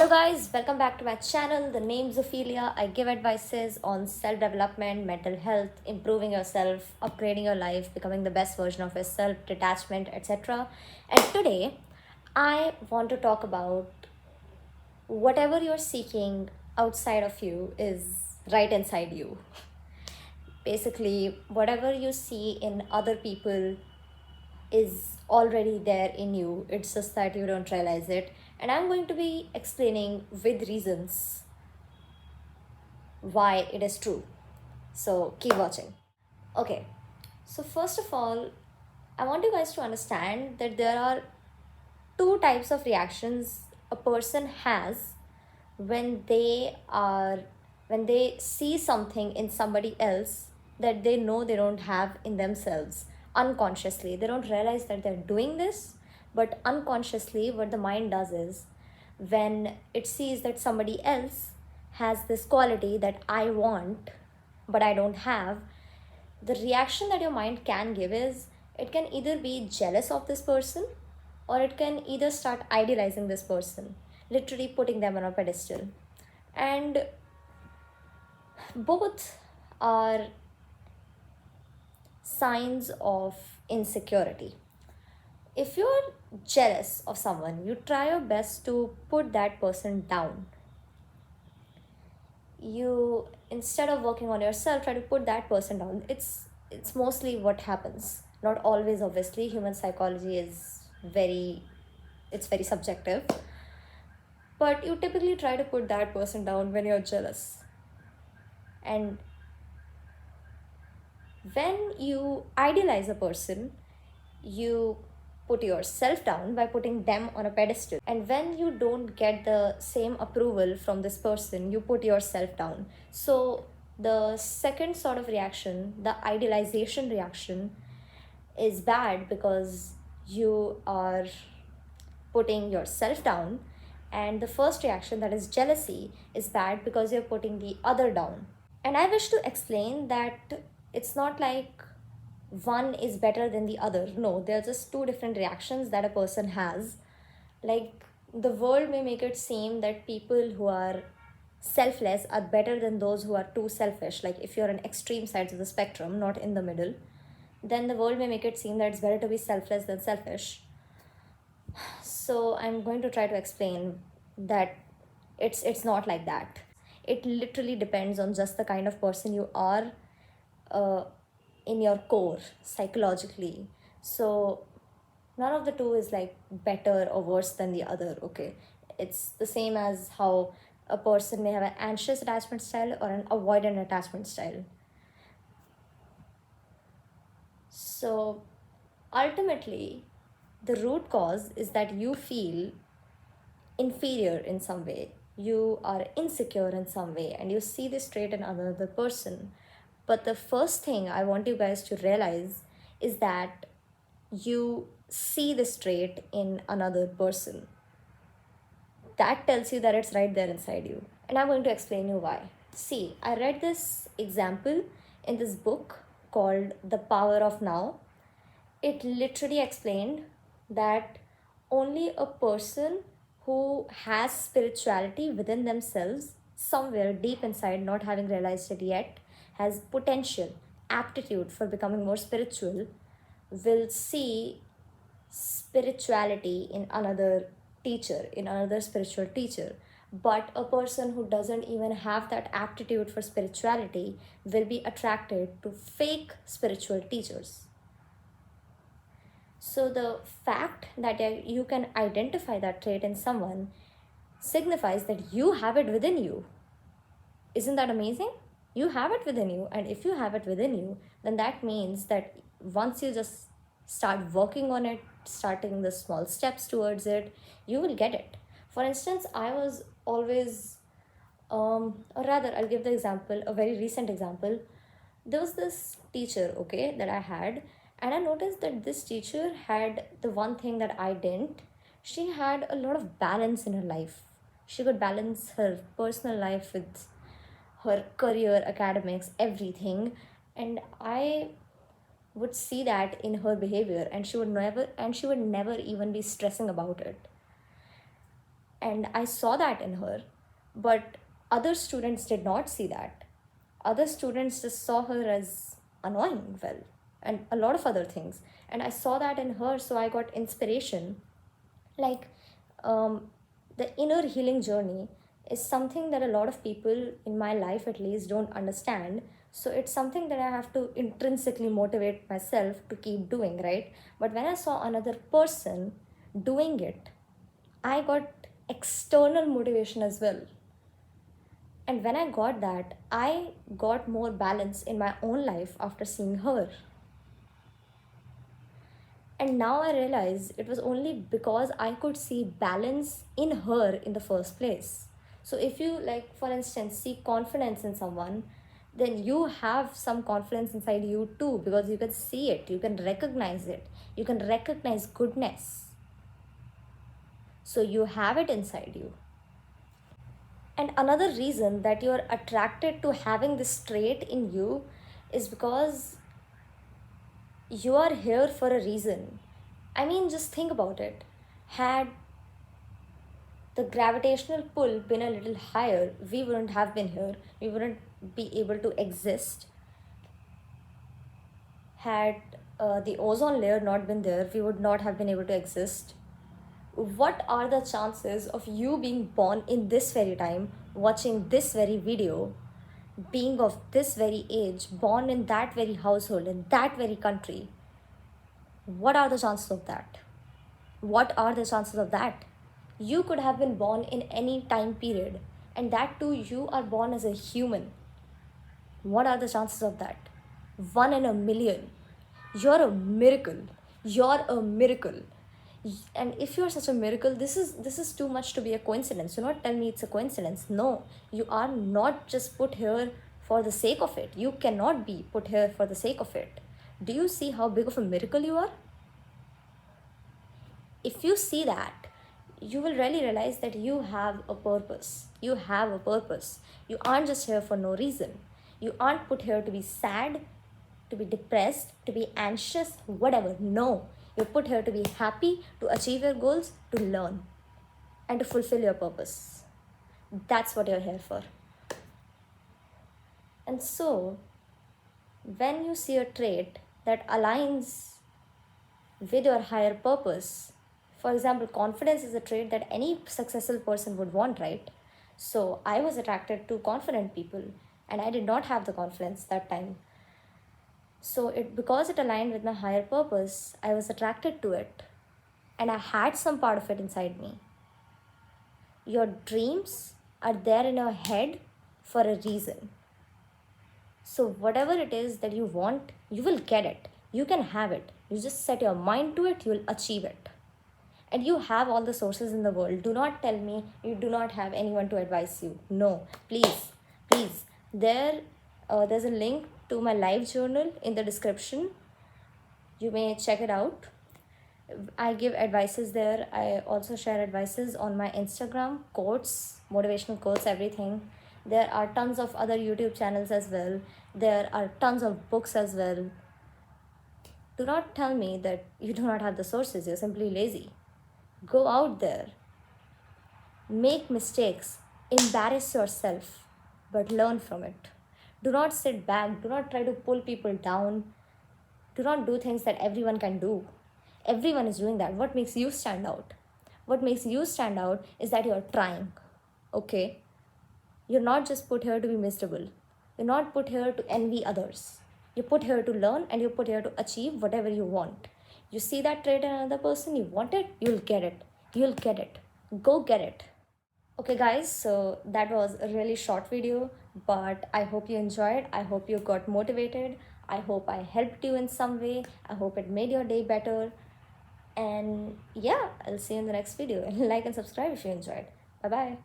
guys, welcome back to my channel. The name's Ophelia. I give advices on self-development, mental health, improving yourself, upgrading your life, becoming the best version of yourself, detachment, etc. And today, I want to talk about whatever you're seeking outside of you is right inside you. Basically, whatever you see in other people is already there in you. It's just that you don't realize it. And I'm going to be explaining with reasons why it is true. So keep watching. Okay, so first of all, I want you guys to understand that there are two types of reactions a person has when they see something in somebody else that they know they don't have in themselves. Unconsciously they don't realize that they're doing this, but unconsciously what the mind does is, when it sees that somebody else has this quality that I want but I don't have, the reaction that your mind can give is, it can either be jealous of this person, or it can either start idealizing this person, literally putting them on a pedestal. And both are signs of insecurity. If you're jealous of someone, you try your best to put that person down. You, instead of working on yourself, try to put that person down. It's mostly what happens. Not always, obviously. Human psychology is very subjective. But you typically try to put that person down when you're jealous. And when you idealize a person, you put yourself down by putting them on a pedestal. And when you don't get the same approval from this person, you put yourself down. So the second sort of reaction, the idealization reaction, is bad because you are putting yourself down. And the first reaction, that is jealousy, is bad because you're putting the other down. And I wish to explain that it's not like one is better than the other. No, they're just two different reactions that a person has. Like, the world may make it seem that people who are selfless are better than those who are too selfish. Like, if you're on extreme sides of the spectrum, not in the middle, then the world may make it seem that it's better to be selfless than selfish. So I'm going to try to explain that it's not like that. It literally depends on just the kind of person you are, uh, in your core psychologically. So none of the two is like better or worse than the other. Okay, it's the same as how a person may have an anxious attachment style or an avoidant attachment style. So ultimately, the root cause is that you feel inferior in some way, you are insecure in some way, and you see this trait in another person. But the first thing I want you guys to realize is that you see this trait in another person. That tells you that it's right there inside you. And I'm going to explain you why. See, I read this example in this book called The Power of Now. It literally explained that only a person who has spirituality within themselves, somewhere deep inside, not having realized it yet, has potential, aptitude for becoming more spiritual, will see spirituality in another teacher, in another spiritual teacher. But a person who doesn't even have that aptitude for spirituality will be attracted to fake spiritual teachers. So the fact that you can identify that trait in someone signifies that you have it within you. Isn't that amazing? You have it within you, and if you have it within you, then that means that once you just start working on it, starting the small steps towards it, you will get it. For instance, I was always, or rather, I'll give the example, a very recent example. There was this teacher, okay, that I had, and I noticed that this teacher had the one thing that I didn't. She had a lot of balance in her life. She could balance her personal life with her career, academics, everything. And I would see that in her behavior, and she would never even be stressing about it. And I saw that in her, but other students did not see that. Other students just saw her as annoying, well, and a lot of other things. And I saw that in her, so I got inspiration. Like, um, the inner healing journey is something that a lot of people in my life at least don't understand. So it's something that I have to intrinsically motivate myself to keep doing, right? But when I saw another person doing it, I got external motivation as well. And when I got that, I got more balance in my own life after seeing her. And now I realize it was only because I could see balance in her in the first place. So if you, like, for instance, see confidence in someone, then you have some confidence inside you too, because you can see it, you can recognize it, you can recognize goodness. So you have it inside you. And another reason that you're attracted to having this trait in you is because you are here for a reason. I mean, just think about it. Had the gravitational pull been a little higher, we wouldn't have been here. We wouldn't be able to exist. Had the ozone layer not been there, we would not have been able to exist. What are the chances of you being born in this very time, watching this very video, being of this very age, born in that very household, in that very country? What are the chances of that? What are the chances of that? You could have been born in any time period, and that too, you are born as a human. What are the chances of that? 1 in a million. You're a miracle. You're a miracle. And if you're such a miracle, this is too much to be a coincidence. Do not tell me it's a coincidence. No, you are not just put here for the sake of it. You cannot be put here for the sake of it. Do you see how big of a miracle you are? If you see that, you will really realize that you have a purpose. You have a purpose. You aren't just here for no reason. You aren't put here to be sad, to be depressed, to be anxious, whatever. No. You're put here to be happy, to achieve your goals, to learn, and to fulfill your purpose. That's what you're here for. And so, when you see a trait that aligns with your higher purpose, for example, confidence is a trait that any successful person would want, right? So I was attracted to confident people, and I did not have the confidence that time. So because it aligned with my higher purpose, I was attracted to it, and I had some part of it inside me. Your dreams are there in your head for a reason. So whatever it is that you want, you will get it. You can have it. You just set your mind to it, you will achieve it. And you have all the sources in the world. Do not tell me you do not have anyone to advise you. No, please, please. There's a link to my live journal in the description. You may check it out. I give advices there. I also share advices on my Instagram, quotes, motivational quotes, everything. There are tons of other YouTube channels as well. There are tons of books as well. Do not tell me that you do not have the sources. You're simply lazy. Go out there, make mistakes, embarrass yourself, but learn from it. Do not sit back, do not try to pull people down, do not do things that everyone can do. Everyone is doing that. What makes you stand out? What makes you stand out is that you're trying, okay? You're not just put here to be miserable. You're not put here to envy others. You're put here to learn, and you're put here to achieve whatever you want. You see that trait in another person, you want it, you'll get it. You'll get it. Go get it. Okay guys, so that was a really short video, but I hope you enjoyed. I hope you got motivated. I hope I helped you in some way. I hope it made your day better. And yeah, I'll see you in the next video. Like and subscribe if you enjoyed. Bye bye.